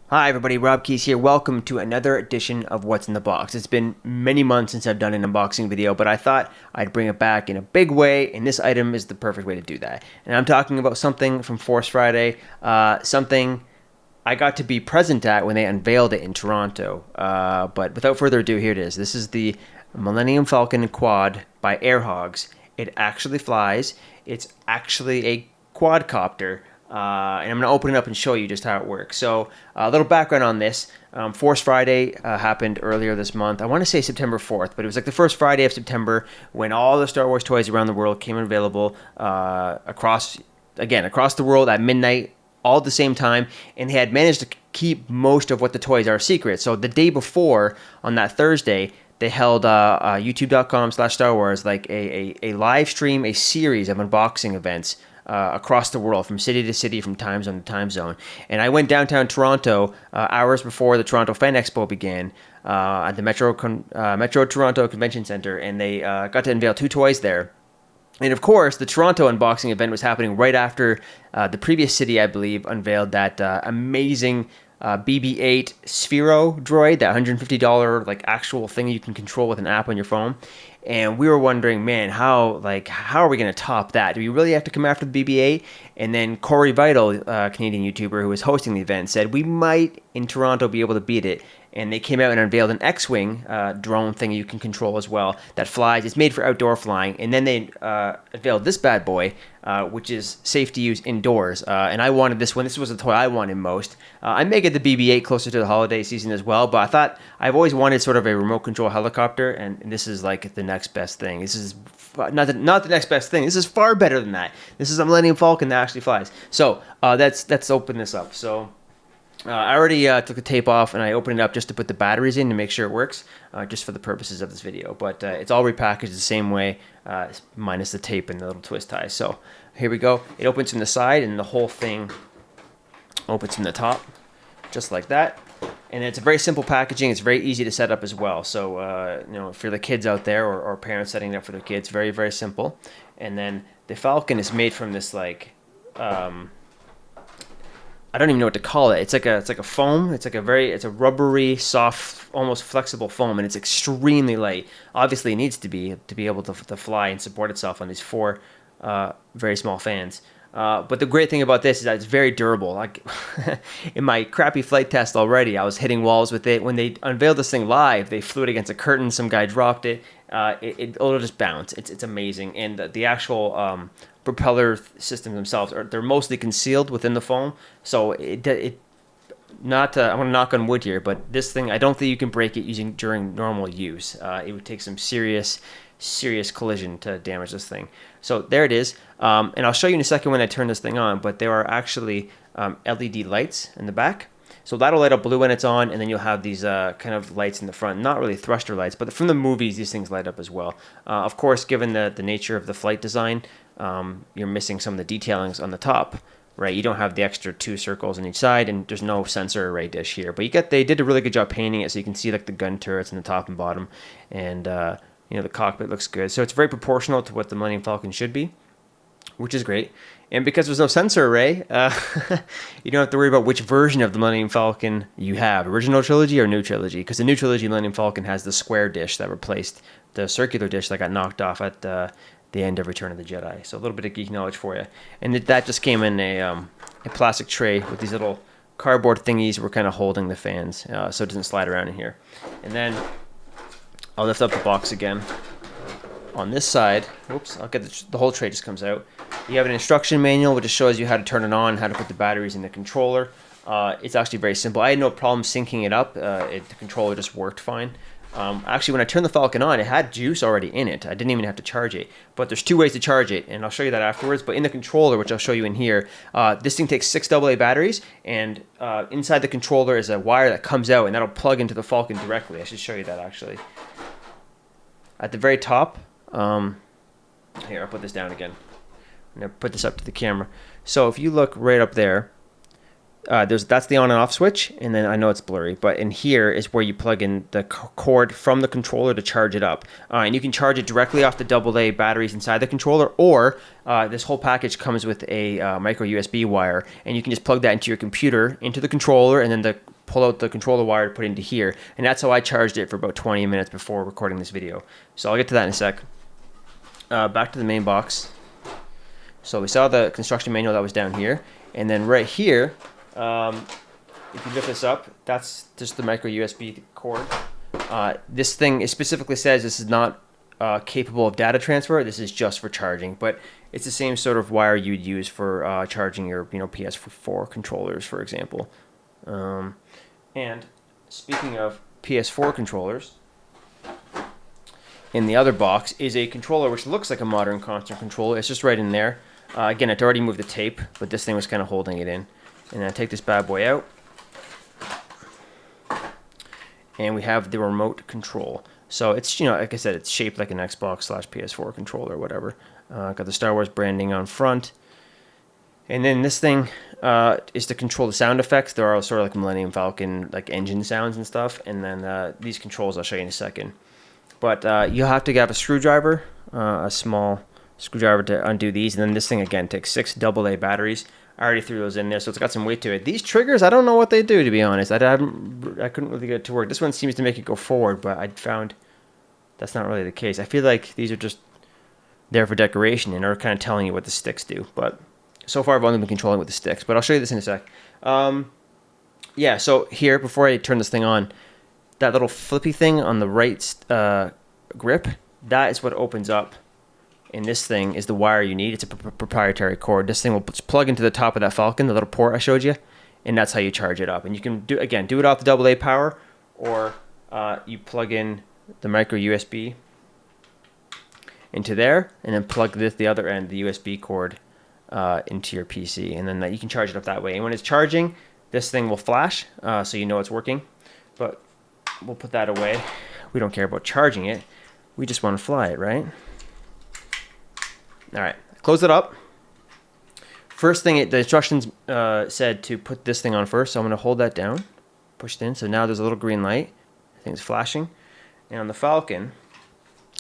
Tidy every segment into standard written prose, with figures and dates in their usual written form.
Hi everybody, Rob Keys here. Welcome to another edition of What's in the Box. It's been many months since I've done an unboxing video, but I thought I'd bring it back in a big way, and this item is the perfect way to do that. And I'm talking about something from Force Friday, something I got to be present at when they unveiled it in Toronto. But without further ado, here it is. This is the Millennium Falcon Quad by Air Hogs. It actually flies. It's actually a quadcopter. And I'm going to open it up and show you just how it works. So a little background on this. Force Friday happened earlier this month. I want to say September 4th, but it was like the first Friday of September when all the Star Wars toys around the world came available across the world at midnight, all at the same time. And they had managed to keep most of what the toys are secret. So the day before, on that Thursday, they held youtube.com/Star Wars, like a live stream, a series of unboxing events across the world, from city to city, from time zone to time zone. And I went downtown Toronto hours before the Toronto Fan Expo began at the Metro Toronto Convention Center, and they got to unveil two toys there. And of course, the Toronto unboxing event was happening right after the previous city, I believe, unveiled that amazing BB-8 Sphero droid, that $150 like actual thing you can control with an app on your phone. And we were wondering, man, how are we going to top that? Do we really have to come after the BB-8? And then Corey Vital, Canadian YouTuber who was hosting the event, said we might in Toronto be able to beat it. And they came out and unveiled an X-Wing drone thing you can control as well that flies. It's made for outdoor flying. And then they unveiled this bad boy, which is safe to use indoors. And I wanted this one. This was the toy I wanted most. I may get the BB-8 closer to the holiday season as well, but I thought I've always wanted sort of a remote control helicopter, and this is like the next best thing. This is not the next best thing. This is far better than that. This is a Millennium Falcon that actually flies. So let's open this up. So. I already took the tape off, and I opened it up just to put the batteries in to make sure it works, just for the purposes of this video. But it's all repackaged the same way, minus the tape and the little twist ties. So here we go. It opens from the side, and the whole thing opens from the top, just like that. And it's a very simple packaging. It's very easy to set up as well. So for the kids out there or parents setting it up for their kids, very, very simple. And then the Falcon is made from this like... I don't even know what to call it. It's like a foam. It's a rubbery, soft, almost flexible foam, and it's extremely light. Obviously, it needs to be able to fly and support itself on these four very small fans. But the great thing about this is that it's very durable. Like in my crappy flight test already, I was hitting walls with it. When they unveiled this thing live, they flew it against a curtain. Some guy dropped it. It'll just bounce. It's amazing. And the actual propeller systems themselves they're mostly concealed within the foam. So I'm gonna knock on wood here, but this thing, I don't think you can break it during normal use. It would take some serious collision to damage this thing. So there it is, and I'll show you in a second when I turn this thing on, but there are actually LED lights in the back. So that'll light up blue when it's on, and then you'll have these kind of lights in the front. Not really thruster lights, but from the movies, these things light up as well. Of course, given the nature of the flight design, you're missing some of the detailings on the top, right? You don't have the extra two circles on each side, and there's no sensor array dish here. But they did a really good job painting it, so you can see like the gun turrets in the top and bottom, and the cockpit looks good. So it's very proportional to what the Millennium Falcon should be, which is great. And because there's no sensor array, you don't have to worry about which version of the Millennium Falcon you have, original trilogy or new trilogy, because the new trilogy Millennium Falcon has the square dish that replaced the circular dish that got knocked off at the end of Return of the Jedi. So a little bit of geek knowledge for you. And that just came in a plastic tray with these little cardboard thingies. We're kind of holding the fans so it doesn't slide around in here. And then I'll lift up the box again. On this side, oops, I'll get the whole tray just comes out. You have an instruction manual which just shows you how to turn it on, how to put the batteries in the controller. It's actually very simple. I had no problem syncing it up. The controller just worked fine. Actually, when I turned the Falcon on, it had juice already in it. I didn't even have to charge it. But there's two ways to charge it, and I'll show you that afterwards. But in the controller, which I'll show you in here, this thing takes 6 AA batteries, and inside the controller is a wire that comes out, and that'll plug into the Falcon directly. I should show you that, actually. At the very top, here, I'll put this down again. I'm going to put this up to the camera. So if you look right up there, that's the on and off switch, and then I know it's blurry, but in here is where you plug in the cord from the controller to charge it up. And you can charge it directly off the AA batteries inside the controller, or this whole package comes with a micro USB wire, and you can just plug that into your computer, into the controller, and then the pull out the controller wire to put into here. And that's how I charged it for about 20 minutes before recording this video. So I'll get to that in a sec. Back to the main box. So we saw the construction manual that was down here. And then right here, if you lift this up, that's just the micro USB cord. This thing, it specifically says this is not capable of data transfer. This is just for charging, but it's the same sort of wire you'd use for charging your PS4 controllers, for example. And speaking of PS4 controllers, in the other box is a controller which looks like a modern console controller. It's just right in there. Again, I'd already moved the tape, but this thing was kind of holding it in. And I take this bad boy out, and we have the remote control. So it's, like I said, it's shaped like an Xbox / PS4 controller or whatever. Got the Star Wars branding on front. And then this thing is to control the sound effects. There are sort of like Millennium Falcon, like engine sounds and stuff. And then these controls I'll show you in a second. But you'll have to have a screwdriver, a small screwdriver to undo these. And then this thing, again, takes 6 AA batteries. I already threw those in there, so it's got some weight to it. These triggers, I don't know what they do, to be honest. I couldn't really get it to work. This one seems to make it go forward, but I found that's not really the case. I feel like these are just there for decoration and are kind of telling you what the sticks do. But so far, I've only been controlling with the sticks. But I'll show you this in a sec. Yeah, so here, before I turn this thing on, that little flippy thing on the right grip, that is what opens up. And this thing is the wire you need. It's a proprietary cord. This thing will plug into the top of that Falcon, the little port I showed you, and that's how you charge it up. And you can do it off the AA power, or you plug in the micro USB into there, and then plug the other end, the USB cord, into your PC, and then you can charge it up that way. And when it's charging, this thing will flash, so you know it's working. But we'll put that away. We don't care about charging it. We just want to fly it, right? All right, close it up. First thing, the instructions said to put this thing on first, so I'm going to hold that down, push it in. So now there's a little green light. I think it's flashing. And on the Falcon,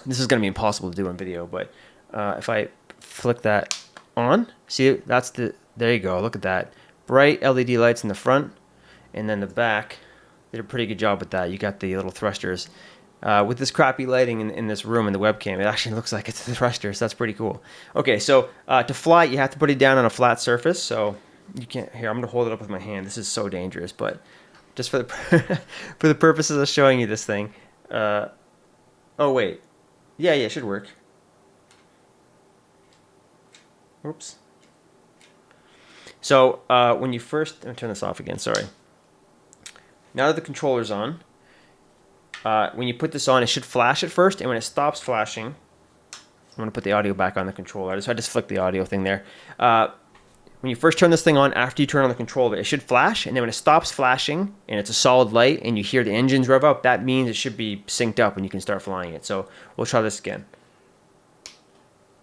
this is going to be impossible to do on video, but if I flick that on, see, there you go, look at that. Bright LED lights in the front, and then the back, did a pretty good job with that. You got the little thrusters. With this crappy lighting in this room in the webcam, it actually looks like it's the thrusters. That's pretty cool. Okay, so to fly, you have to put it down on a flat surface. So you can't. Here, I'm gonna hold it up with my hand. This is so dangerous, but just for the for the purposes of showing you this thing. Oh wait, yeah, it should work. Oops. So when you first, let me turn this off again. Sorry. Now that the controller's on. When you put this on, it should flash at first, and when it stops flashing, I'm going to put the audio back on the controller. I just flicked the audio thing there. When you first turn this thing on, after you turn on the controller, it should flash, and then when it stops flashing, and it's a solid light, and you hear the engines rev up, that means it should be synced up, and you can start flying it. So we'll try this again.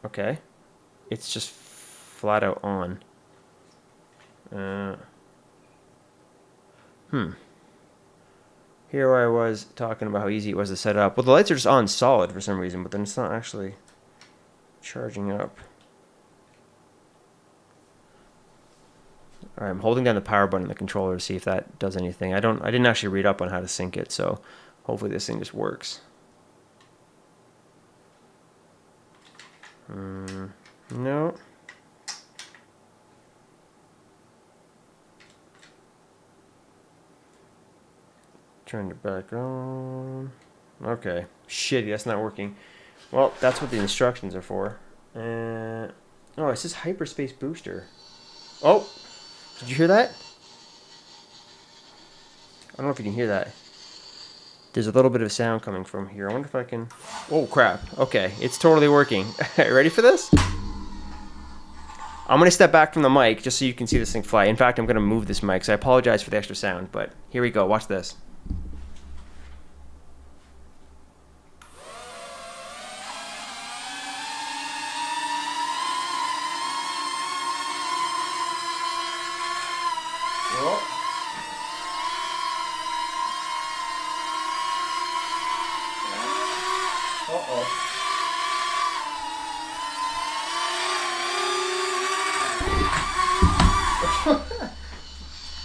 Okay. It's just flat out on. Here I was talking about how easy it was to set up. Well, the lights are just on solid for some reason, but then it's not actually charging up. All right, I'm holding down the power button on the controller to see if that does anything. I didn't actually read up on how to sync it, so hopefully this thing just works. No. Turned it back on. Okay. Shitty, that's not working. Well, that's what the instructions are for. Oh, it says hyperspace booster. Oh! Did you hear that? I don't know if you can hear that. There's a little bit of sound coming from here. I wonder if I can... Oh, crap. Okay, it's totally working. Ready for this? I'm going to step back from the mic just so you can see this thing fly. In fact, I'm going to move this mic, so I apologize for the extra sound, but here we go. Watch this.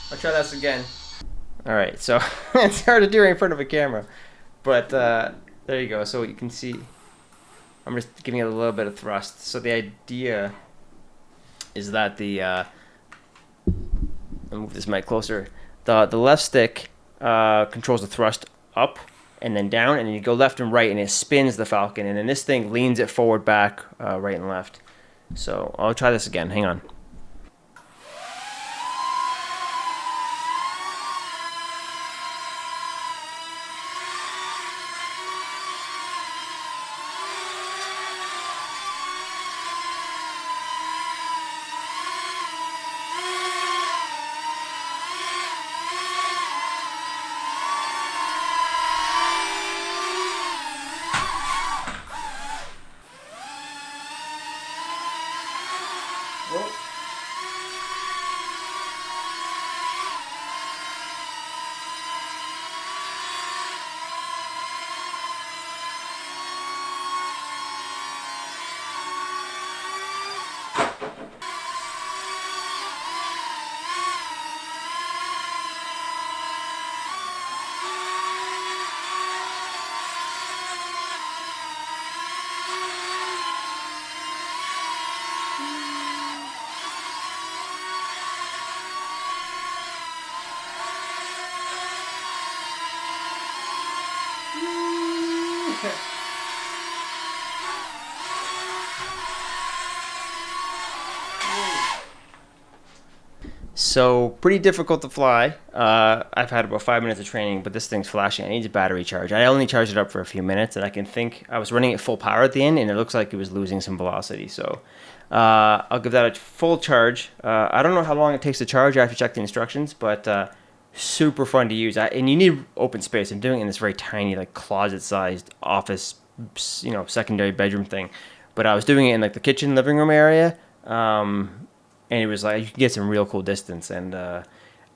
I'll try this again. All right, so it's hard to do right in front of a camera, but there you go. So you can see, I'm just giving it a little bit of thrust. So the idea is that I'll move this mic closer. The left stick controls the thrust up and then down, and then you go left and right, and it spins the Falcon, and then this thing leans it forward, back, right and left. So I'll try this again. Hang on. So pretty difficult to fly. I've had about 5 minutes of training, but this thing's flashing. I need a battery charge. I only charged it up for a few minutes, and I was running at full power at the end, and it looks like it was losing some velocity. So I'll give that a full charge. I don't know how long it takes to charge. I have to check the instructions, but super fun to use. And you need open space. I'm doing it in this very tiny, like closet-sized office, secondary bedroom thing. But I was doing it in like the kitchen, living room area. And it was like, you can get some real cool distance. And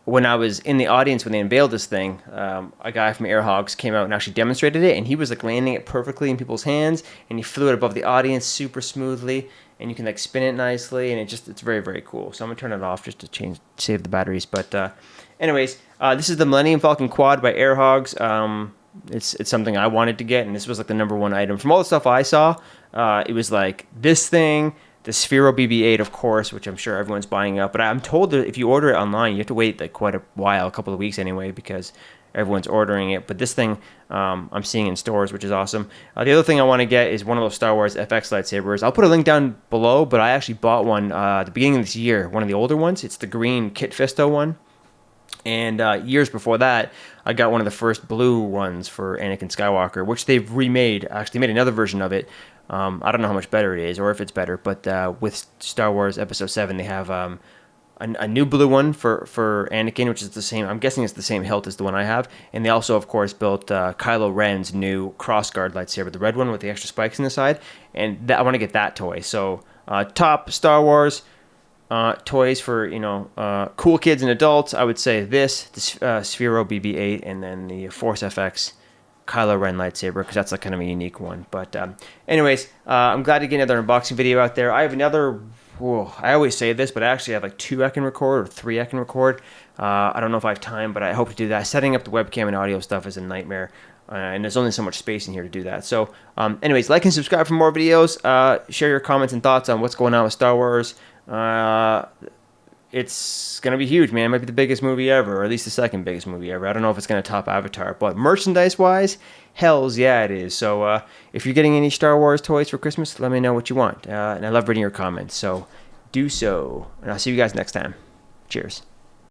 when I was in the audience when they unveiled this thing, a guy from Air Hogs came out and actually demonstrated it, and he was like landing it perfectly in people's hands, and he flew it above the audience super smoothly, and you can like spin it nicely, and it's very, very cool. So I'm gonna turn it off just to save the batteries. But anyways, this is the Millennium Falcon Quad by Air Hogs. It's something I wanted to get, and this was like the #1 item from all the stuff I saw. It was like this thing, the Sphero BB-8, of course, which I'm sure everyone's buying up. But I'm told that if you order it online, you have to wait like quite a while, a couple of weeks anyway, because everyone's ordering it. But this thing I'm seeing in stores, which is awesome. The other thing I want to get is one of those Star Wars FX lightsabers. I'll put a link down below, but I actually bought one at the beginning of this year, one of the older ones. It's the green Kit Fisto one. And years before that, I got one of the first blue ones for Anakin Skywalker, which they've remade. Actually, made another version of it. I don't know how much better it is, or if it's better, but with Star Wars Episode 7, they have a new blue one for Anakin, which is the same. I'm guessing it's the same hilt as the one I have. And they also, of course, built Kylo Ren's new crossguard lightsaber, the red one with the extra spikes in the side. And I want to get that toy. So top Star Wars toys for cool kids and adults. I would say the Sphero BB-8, and then the Force FX Kylo Ren lightsaber, because that's like kind of a unique one. But anyways, I'm glad to get another unboxing video out there. I have another, I always say this, but I actually have like 2 I can record, or 3 I can record. I don't know if I have time, but I hope to do that. Setting up the webcam and audio stuff is a nightmare, and there's only so much space in here to do that. So anyways, like and subscribe for more videos. Share your comments and thoughts on what's going on with Star Wars. It's going to be huge, man. It might be the biggest movie ever, or at least the second biggest movie ever. I don't know if it's going to top Avatar, but merchandise-wise, hells yeah it is. So if you're getting any Star Wars toys for Christmas, let me know what you want. And I love reading your comments, so do so. And I'll see you guys next time. Cheers.